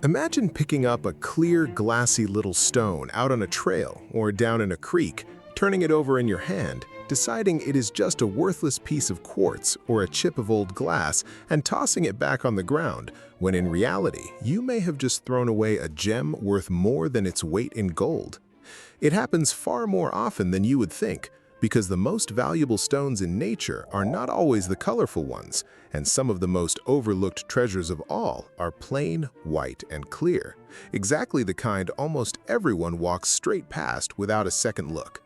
Imagine picking up a clear, glassy little stone out on a trail or down in a creek, turning it over in your hand, deciding it is just a worthless piece of quartz or a chip of old glass, and tossing it back on the ground, when in reality, you may have just thrown away a gem worth more than its weight in gold. It happens far more often than you would think, because the most valuable stones in nature are not always the colorful ones, and some of the most overlooked treasures of all are plain, white, and clear, exactly the kind almost everyone walks straight past without a second look.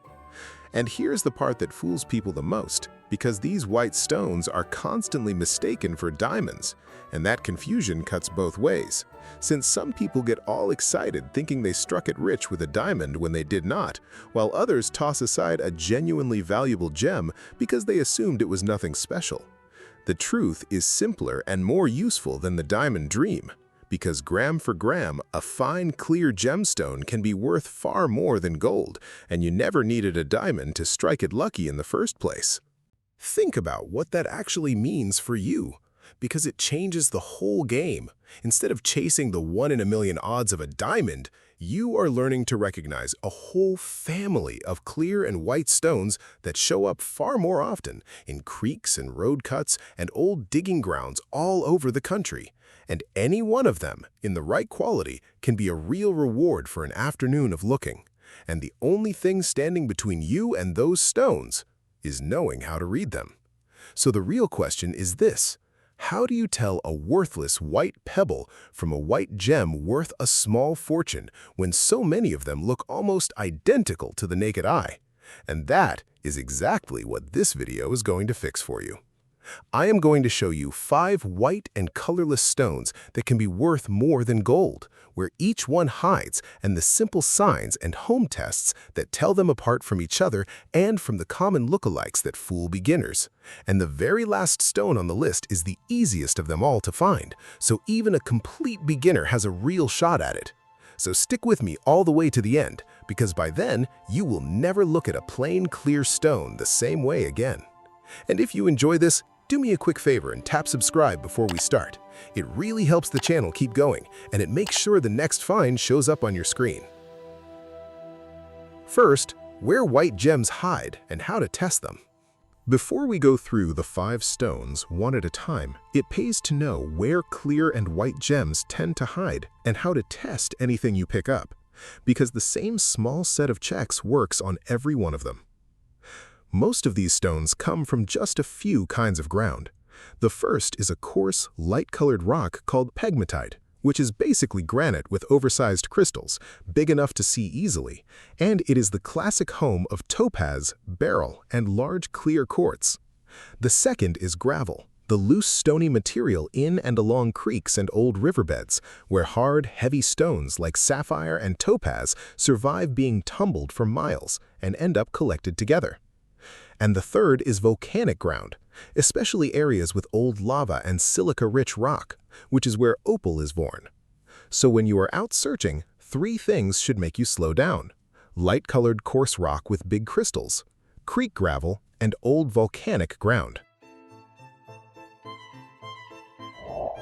And here's the part that fools people the most, because these white stones are constantly mistaken for diamonds, and that confusion cuts both ways, since some people get all excited thinking they struck it rich with a diamond when they did not, while others toss aside a genuinely valuable gem because they assumed it was nothing special. The truth is simpler and more useful than the diamond dream, because gram for gram, a fine, clear gemstone can be worth far more than gold, and you never needed a diamond to strike it lucky in the first place. Think about what that actually means for you, because it changes the whole game. Instead of chasing the 1 in a million odds of a diamond, you are learning to recognize a whole family of clear and white stones that show up far more often in creeks and road cuts and old digging grounds all over the country. And any one of them, in the right quality, can be a real reward for an afternoon of looking. And the only thing standing between you and those stones is knowing how to read them. So the real question is this: how do you tell a worthless white pebble from a white gem worth a small fortune when so many of them look almost identical to the naked eye? And that is exactly what this video is going to fix for you. I am going to show you 5 white and colorless stones that can be worth more than gold, where each one hides, and the simple signs and home tests that tell them apart from each other and from the common lookalikes that fool beginners. And the very last stone on the list is the easiest of them all to find, so even a complete beginner has a real shot at it. So stick with me all the way to the end, because by then, you will never look at a plain, clear stone the same way again. And if you enjoy this, do me a quick favor and tap subscribe before we start. It really helps the channel keep going, and it makes sure the next find shows up on your screen. First, where white gems hide and how to test them. Before we go through the 5 stones one at a time, it pays to know where clear and white gems tend to hide and how to test anything you pick up, because the same small set of checks works on every one of them. Most of these stones come from just a few kinds of ground. The first is a coarse, light-colored rock called pegmatite, which is basically granite with oversized crystals, big enough to see easily, and it is the classic home of topaz, beryl, and large clear quartz. The second is gravel, the loose stony material in and along creeks and old riverbeds, where hard, heavy stones like sapphire and topaz survive being tumbled for miles and end up collected together. And the third is volcanic ground, especially areas with old lava and silica-rich rock, which is where opal is born. So when you are out searching, 3 things should make you slow down: light-colored coarse rock with big crystals, creek gravel, and old volcanic ground.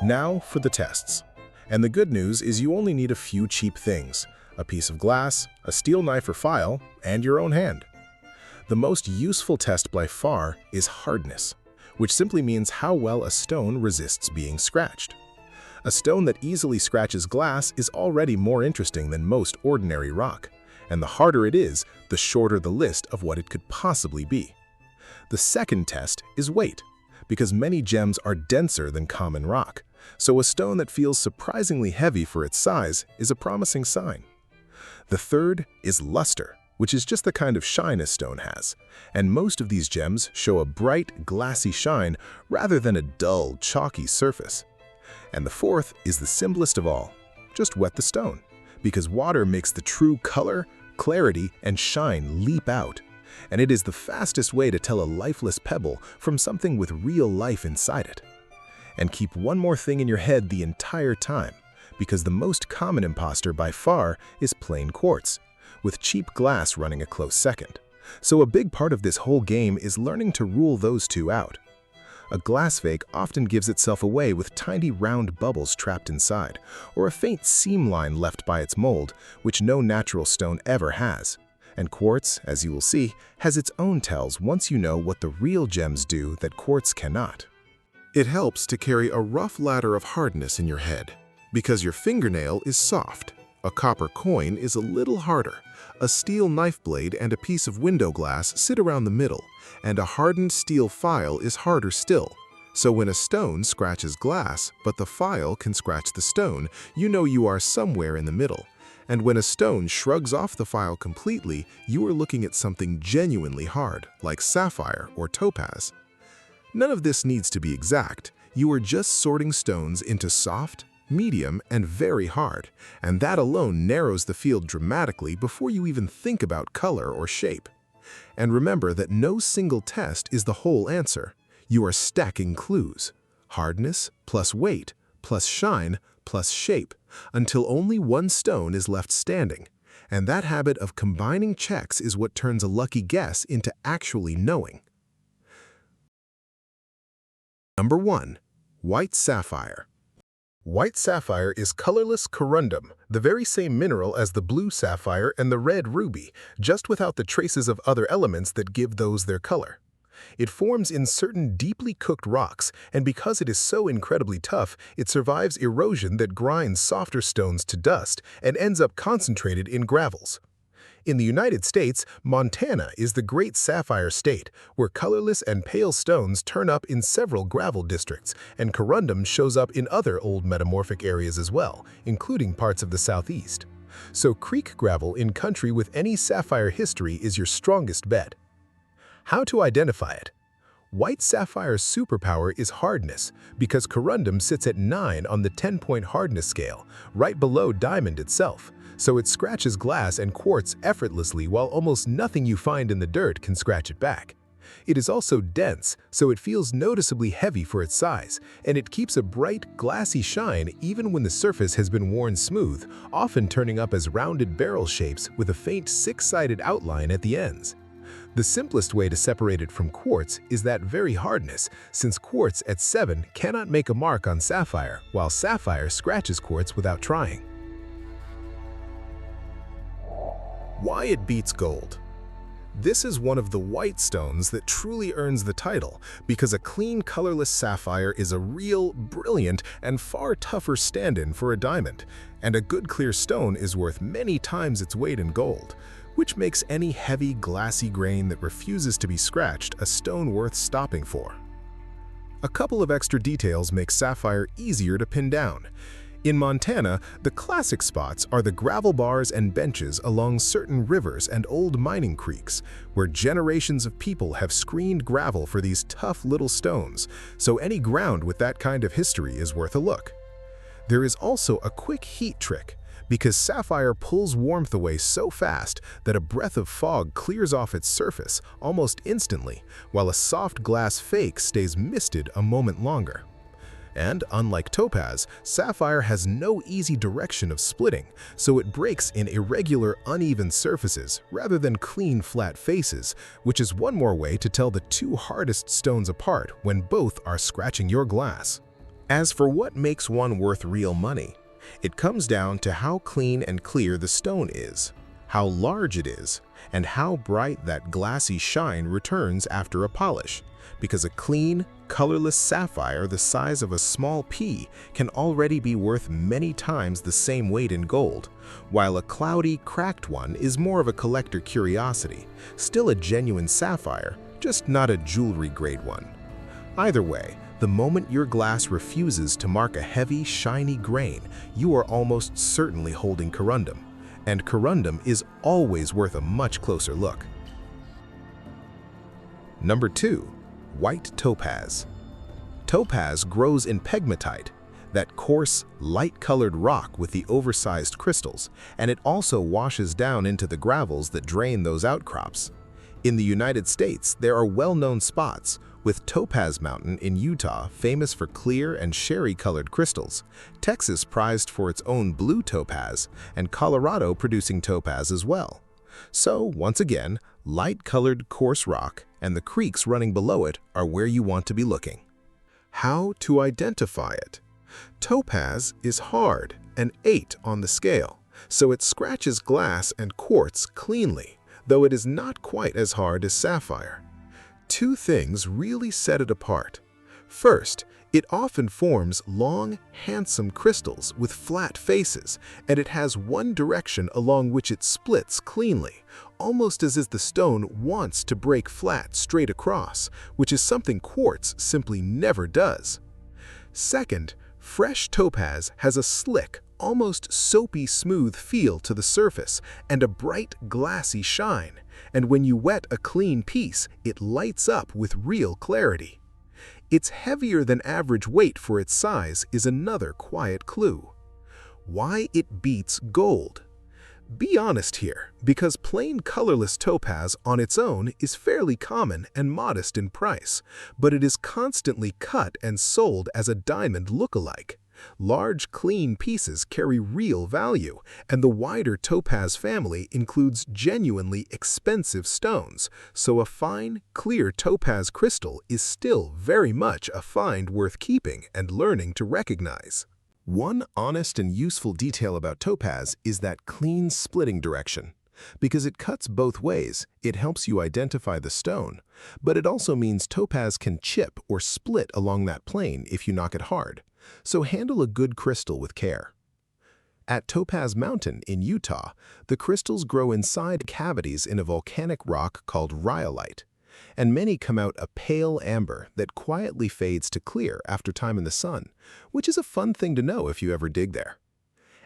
Now for the tests. And the good news is you only need a few cheap things: a piece of glass, a steel knife or file, and your own hand. The most useful test by far is hardness, which simply means how well a stone resists being scratched. A stone that easily scratches glass is already more interesting than most ordinary rock, and the harder it is, the shorter the list of what it could possibly be. The second test is weight, because many gems are denser than common rock, so a stone that feels surprisingly heavy for its size is a promising sign. The third is luster, which is just the kind of shine a stone has, and most of these gems show a bright, glassy shine rather than a dull, chalky surface. And the fourth is the simplest of all: just wet the stone, because water makes the true color, clarity, and shine leap out, and it is the fastest way to tell a lifeless pebble from something with real life inside it. And keep one more thing in your head the entire time, because the most common imposter by far is plain quartz, with cheap glass running a close second. So a big part of this whole game is learning to rule those two out. A glass fake often gives itself away with tiny round bubbles trapped inside, or a faint seam line left by its mold, which no natural stone ever has. And quartz, as you will see, has its own tells once you know what the real gems do that quartz cannot. It helps to carry a rough ladder of hardness in your head, because your fingernail is soft. A copper coin is a little harder. A steel knife blade and a piece of window glass sit around the middle, and a hardened steel file is harder still. So when a stone scratches glass, but the file can scratch the stone, you know you are somewhere in the middle. And when a stone shrugs off the file completely, you are looking at something genuinely hard, like sapphire or topaz. None of this needs to be exact. You are just sorting stones into soft, medium, and very hard, and that alone narrows the field dramatically before you even think about color or shape. And remember that no single test is the whole answer. You are stacking clues. Hardness plus weight plus shine plus shape, until only one stone is left standing. And that habit of combining checks is what turns a lucky guess into actually knowing. Number 1. White sapphire. White sapphire is colorless corundum, the very same mineral as the blue sapphire and the red ruby, just without the traces of other elements that give those their color. It forms in certain deeply cooked rocks, and because it is so incredibly tough, it survives erosion that grinds softer stones to dust and ends up concentrated in gravels. In the United States, Montana is the great sapphire state, where colorless and pale stones turn up in several gravel districts, and corundum shows up in other old metamorphic areas as well, including parts of the southeast. So creek gravel in country with any sapphire history is your strongest bet. How to identify it? White sapphire's superpower is hardness, because corundum sits at 9 on the 10-point hardness scale, right below diamond itself, so it scratches glass and quartz effortlessly while almost nothing you find in the dirt can scratch it back. It is also dense, so it feels noticeably heavy for its size, and it keeps a bright, glassy shine even when the surface has been worn smooth, often turning up as rounded beryl shapes with a faint six-sided outline at the ends. The simplest way to separate it from quartz is that very hardness, since quartz at 7 cannot make a mark on sapphire, while sapphire scratches quartz without trying. Why it beats gold. This is one of the white stones that truly earns the title, because a clean, colorless sapphire is a real, brilliant, and far tougher stand-in for a diamond, and a good clear stone is worth many times its weight in gold, which makes any heavy, glassy grain that refuses to be scratched a stone worth stopping for. A couple of extra details make sapphire easier to pin down. In Montana, the classic spots are the gravel bars and benches along certain rivers and old mining creeks, where generations of people have screened gravel for these tough little stones, so any ground with that kind of history is worth a look. There is also a quick heat trick, because sapphire pulls warmth away so fast that a breath of fog clears off its surface almost instantly, while a soft glass fake stays misted a moment longer. And unlike topaz, sapphire has no easy direction of splitting, so it breaks in irregular, uneven surfaces rather than clean, flat faces, which is one more way to tell the two hardest stones apart when both are scratching your glass. As for what makes one worth real money, it comes down to how clean and clear the stone is, how large it is, and how bright that glassy shine returns after a polish, because a clean, colorless sapphire the size of a small pea can already be worth many times the same weight in gold, while a cloudy, cracked one is more of a collector curiosity, still a genuine sapphire, just not a jewelry-grade one. Either way, the moment your glass refuses to mark a heavy, shiny grain, you are almost certainly holding corundum, and corundum is always worth a much closer look. Number 2. White topaz. Topaz grows in pegmatite, that coarse, light-colored rock with the oversized crystals, and it also washes down into the gravels that drain those outcrops. In the United States, there are well-known spots, with Topaz Mountain in Utah famous for clear and sherry-colored crystals, Texas prized for its own blue topaz, and Colorado producing topaz as well. So, once again, light-colored coarse rock and the creeks running below it are where you want to be looking. How to identify it? Topaz is hard, an 8 on the scale, so it scratches glass and quartz cleanly, though it is not quite as hard as sapphire. Two things really set it apart. First, it often forms long, handsome crystals with flat faces, and it has one direction along which it splits cleanly, almost as if the stone wants to break flat straight across, which is something quartz simply never does. Second, fresh topaz has a slick, almost soapy smooth feel to the surface and a bright, glassy shine, and when you wet a clean piece, it lights up with real clarity. Its heavier than average weight for its size is another quiet clue. Why it beats gold? Be honest here, because plain colorless topaz on its own is fairly common and modest in price, but it is constantly cut and sold as a diamond lookalike. Large, clean pieces carry real value, and the wider topaz family includes genuinely expensive stones, so a fine, clear topaz crystal is still very much a find worth keeping and learning to recognize. One honest and useful detail about topaz is that clean splitting direction. Because it cuts both ways, it helps you identify the stone, but it also means topaz can chip or split along that plane if you knock it hard. So handle a good crystal with care. At Topaz Mountain in Utah, the crystals grow inside cavities in a volcanic rock called rhyolite, and many come out a pale amber that quietly fades to clear after time in the sun, which is a fun thing to know if you ever dig there.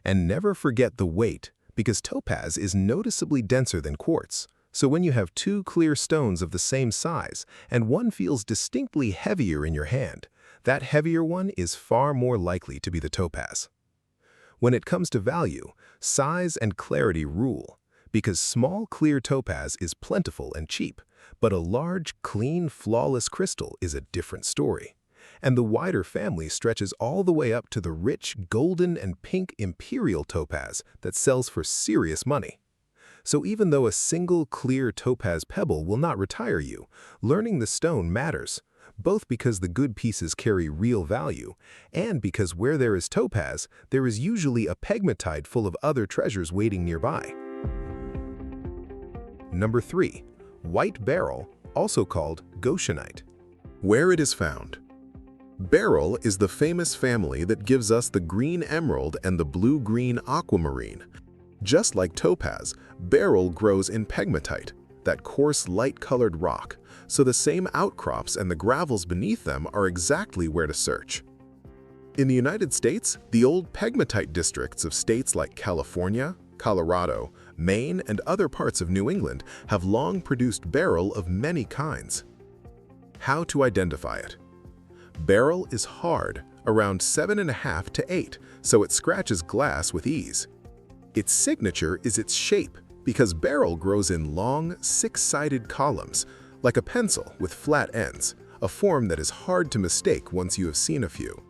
And never forget the weight, because topaz is noticeably denser than quartz. So when you have two clear stones of the same size and one feels distinctly heavier in your hand, that heavier one is far more likely to be the topaz. When it comes to value, size and clarity rule, because small clear topaz is plentiful and cheap, but a large, clean, flawless crystal is a different story. And the wider family stretches all the way up to the rich golden and pink imperial topaz that sells for serious money. So even though a single clear topaz pebble will not retire you, learning the stone matters, both because the good pieces carry real value, and because where there is topaz, there is usually a pegmatite full of other treasures waiting nearby. Number 3. White beryl, also called goshenite. Where it is found. Beryl is the famous family that gives us the green emerald and the blue-green aquamarine. Just like topaz, beryl grows in pegmatite, that coarse light-colored rock, so the same outcrops and the gravels beneath them are exactly where to search. In the United States, the old pegmatite districts of states like California, Colorado, Maine, and other parts of New England have long produced beryl of many kinds. How to identify it? Beryl is hard, around 7.5 to 8, so it scratches glass with ease. Its signature is its shape, because beryl grows in long, six-sided columns, like a pencil with flat ends, a form that is hard to mistake once you have seen a few.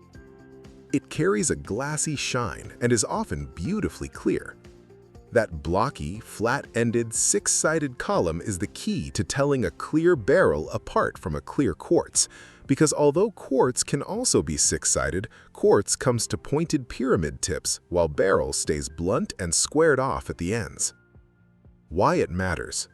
It carries a glassy shine and is often beautifully clear. That blocky, flat-ended, six-sided column is the key to telling a clear beryl apart from a clear quartz, because although quartz can also be six-sided, quartz comes to pointed pyramid tips while beryl stays blunt and squared off at the ends. Why it matters.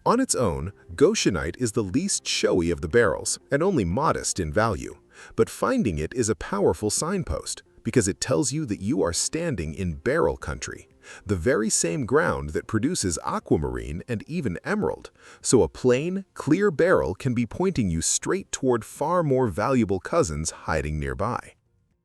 On its own, goshenite is the least showy of the beryls and only modest in value, but finding it is a powerful signpost because it tells you that you are standing in beryl country, the very same ground that produces aquamarine and even emerald, so a plain, clear beryl can be pointing you straight toward far more valuable cousins hiding nearby.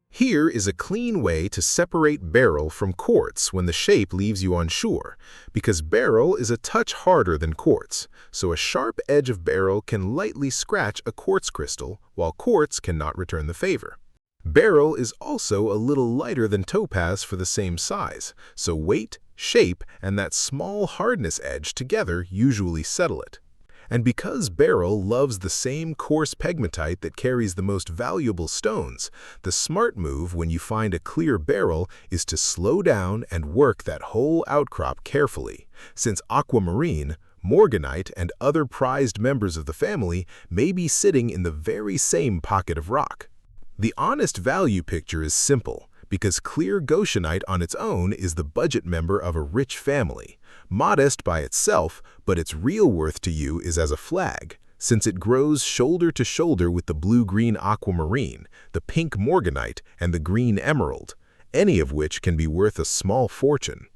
Here is a clean way to separate beryl from quartz when the shape leaves you unsure, because beryl is a touch harder than quartz, so a sharp edge of beryl can lightly scratch a quartz crystal, while quartz cannot return the favor. Beryl is also a little lighter than topaz for the same size, so weight, shape, and that small hardness edge together usually settle it. And because beryl loves the same coarse pegmatite that carries the most valuable stones, the smart move when you find a clear beryl is to slow down and work that whole outcrop carefully, since aquamarine, morganite, and other prized members of the family may be sitting in the very same pocket of rock. The honest value picture is simple, because clear goshenite on its own is the budget member of a rich family, modest by itself, but its real worth to you is as a flag, since it grows shoulder to shoulder with the blue-green aquamarine, the pink morganite, and the green emerald, any of which can be worth a small fortune.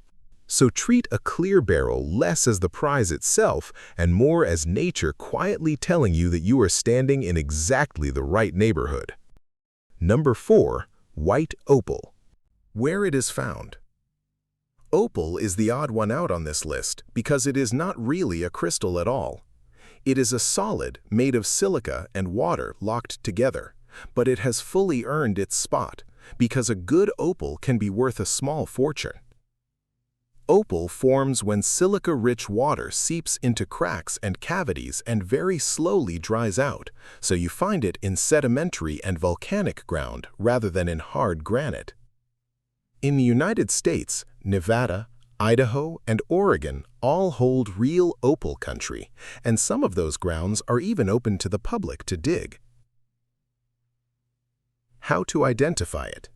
So treat a clear beryl less as the prize itself and more as nature quietly telling you that you are standing in exactly the right neighborhood. Number 4. White opal. Where it is found. Opal is the odd one out on this list because it is not really a crystal at all. It is a solid made of silica and water locked together, but it has fully earned its spot because a good opal can be worth a small fortune. Opal forms when silica-rich water seeps into cracks and cavities and very slowly dries out, so you find it in sedimentary and volcanic ground rather than in hard granite. In the United States, Nevada, Idaho, and Oregon all hold real opal country, and some of those grounds are even open to the public to dig. How to identify it?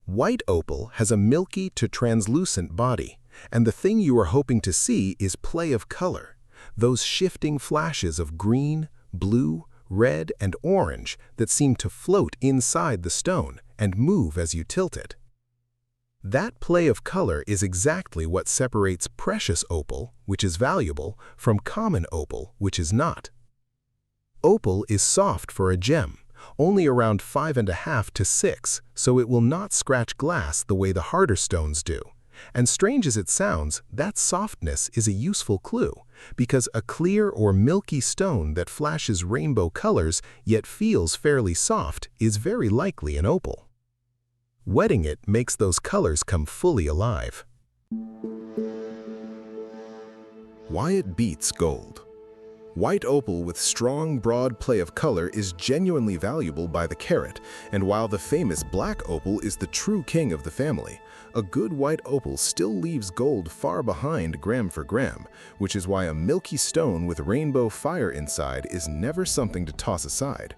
White opal has a milky to translucent body, and the thing you are hoping to see is play of color, those shifting flashes of green, blue, red, and orange that seem to float inside the stone and move as you tilt it. That play of color is exactly what separates precious opal, which is valuable, from common opal, which is not. Opal is soft for a gem, only around 5.5 to 6, so it will not scratch glass the way the harder stones do. And strange as it sounds, that softness is a useful clue, because a clear or milky stone that flashes rainbow colors yet feels fairly soft is very likely an opal. Wetting it makes those colors come fully alive. Why it beats gold. White opal with strong, broad play of color is genuinely valuable by the carat, and while the famous black opal is the true king of the family, a good white opal still leaves gold far behind gram for gram, which is why a milky stone with rainbow fire inside is never something to toss aside.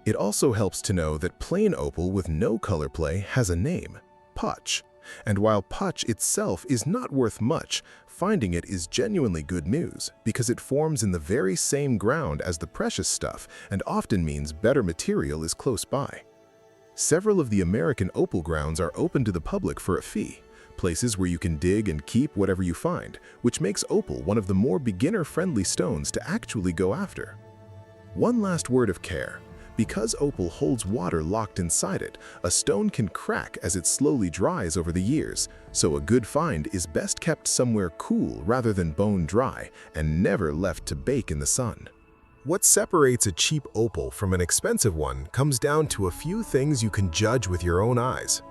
It also helps to know that plain opal with no color play has a name, putch, and while putch itself is not worth much, finding it is genuinely good news because it forms in the very same ground as the precious stuff and often means better material is close by. Several of the American opal grounds are open to the public for a fee, places where you can dig and keep whatever you find, which makes opal one of the more beginner-friendly stones to actually go after. One last word of care. Because opal holds water locked inside it, a stone can crack as it slowly dries over the years, so a good find is best kept somewhere cool rather than bone dry and never left to bake in the sun. What separates a cheap opal from an expensive one comes down to a few things you can judge with your own eyes.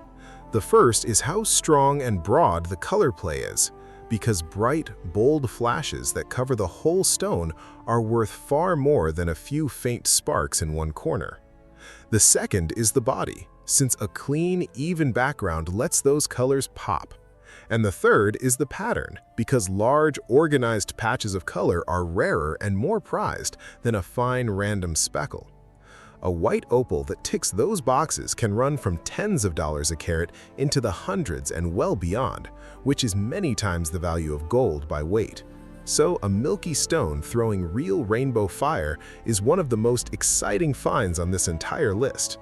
The first is how strong and broad the color play is, because bright, bold flashes that cover the whole stone are worth far more than a few faint sparks in one corner. The second is the body, since a clean, even background lets those colors pop. And the third is the pattern, because large, organized patches of color are rarer and more prized than a fine, random speckle. A white opal that ticks those boxes can run from tens of dollars a carat into the hundreds and well beyond, which is many times the value of gold by weight. So a milky stone throwing real rainbow fire is one of the most exciting finds on this entire list.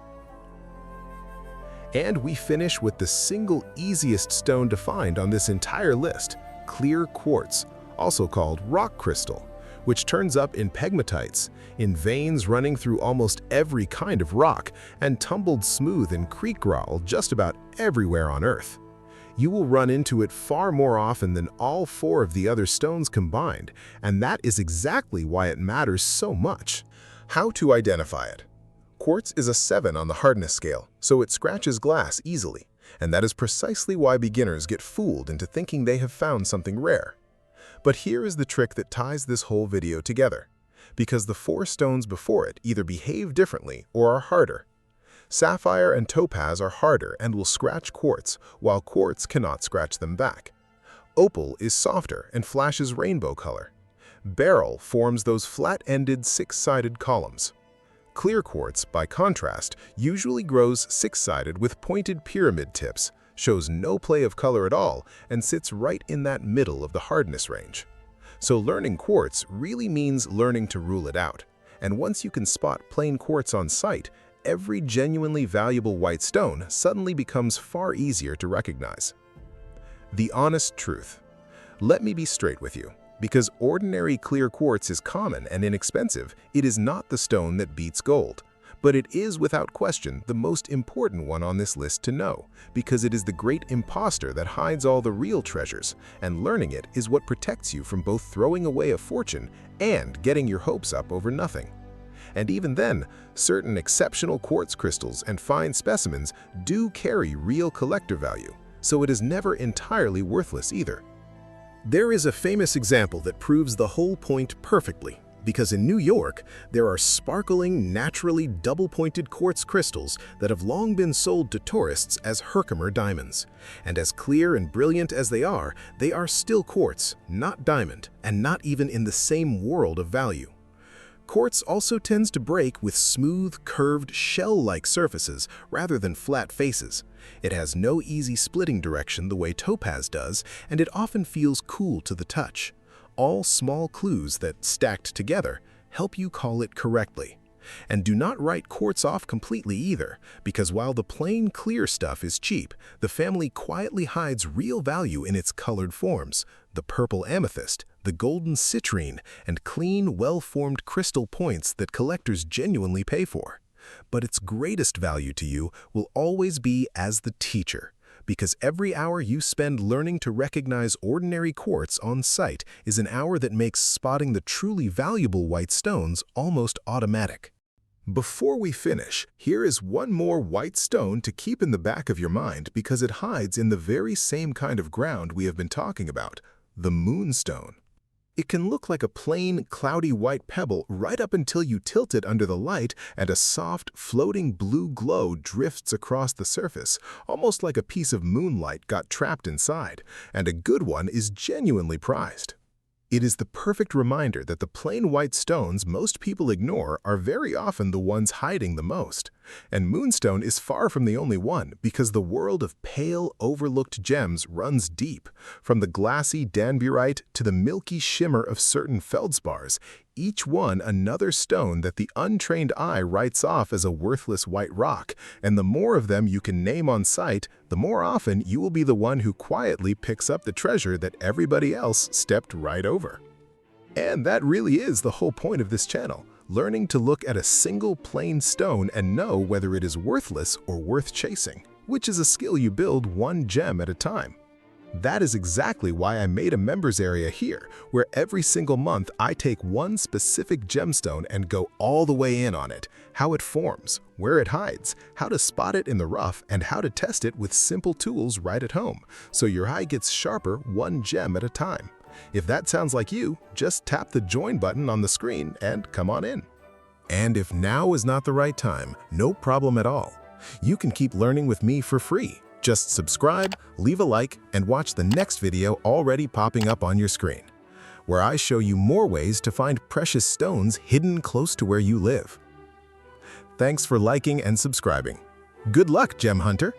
And we finish with the single easiest stone to find on this entire list, clear quartz, also called rock crystal, which turns up in pegmatites, in veins running through almost every kind of rock, and tumbled smooth in creek gravel just about everywhere on Earth. You will run into it far more often than all 4 of the other stones combined, and that is exactly why it matters so much. How to identify it? Quartz is a 7 on the hardness scale, so it scratches glass easily, and that is precisely why beginners get fooled into thinking they have found something rare. But here is the trick that ties this whole video together, because the 4 stones before it either behave differently or are harder. Sapphire and topaz are harder and will scratch quartz, while quartz cannot scratch them back. Opal is softer and flashes rainbow color, Beryl forms those flat-ended, six-sided columns. Clear quartz, by contrast, usually grows six-sided with pointed pyramid tips, shows no play of color at all, and sits right in that middle of the hardness range. So learning quartz really means learning to rule it out. And once you can spot plain quartz on site, every genuinely valuable white stone suddenly becomes far easier to recognize. The honest truth. Let me be straight with you. Because ordinary clear quartz is common and inexpensive, it is not the stone that beats gold. But it is without question the most important one on this list to know, because it is the great imposter that hides all the real treasures, and learning it is what protects you from both throwing away a fortune and getting your hopes up over nothing. And even then, certain exceptional quartz crystals and fine specimens do carry real collector value, so it is never entirely worthless either. There is a famous example that proves the whole point perfectly, because in New York, there are sparkling, naturally double-pointed quartz crystals that have long been sold to tourists as Herkimer diamonds. And as clear and brilliant as they are still quartz, not diamond, and not even in the same world of value. Quartz also tends to break with smooth, curved, shell-like surfaces rather than flat faces. It has no easy splitting direction the way topaz does, and it often feels cool to the touch. All small clues that, stacked together, help you call it correctly. And do not write quartz off completely either, because while the plain clear stuff is cheap, the family quietly hides real value in its colored forms, the purple amethyst, the golden citrine, and clean, well-formed crystal points that collectors genuinely pay for. But its greatest value to you will always be as the teacher, because every hour you spend learning to recognize ordinary quartz on site is an hour that makes spotting the truly valuable white stones almost automatic. Before we finish, here is one more white stone to keep in the back of your mind because it hides in the very same kind of ground we have been talking about, the moonstone. It can look like a plain, cloudy white pebble right up until you tilt it under the light and a soft, floating blue glow drifts across the surface, almost like a piece of moonlight got trapped inside, and a good one is genuinely prized. It is the perfect reminder that the plain white stones most people ignore are very often the ones hiding the most. And moonstone is far from the only one, because the world of pale, overlooked gems runs deep. From the glassy danburite to the milky shimmer of certain feldspars, each one another stone that the untrained eye writes off as a worthless white rock. And the more of them you can name on site, the more often you will be the one who quietly picks up the treasure that everybody else stepped right over. And that really is the whole point of this channel. Learning to look at a single plain stone and know whether it is worthless or worth chasing, which is a skill you build one gem at a time. That is exactly why I made a members area here, where every single month I take one specific gemstone and go all the way in on it, how it forms, where it hides, how to spot it in the rough, and how to test it with simple tools right at home, so your eye gets sharper one gem at a time. If that sounds like you, just tap the join button on the screen and come on in. And if now is not the right time, no problem at all. You can keep learning with me for free. Just subscribe, leave a like, and watch the next video already popping up on your screen, where I show you more ways to find precious stones hidden close to where you live. Thanks for liking and subscribing. Good luck, Gem Hunter!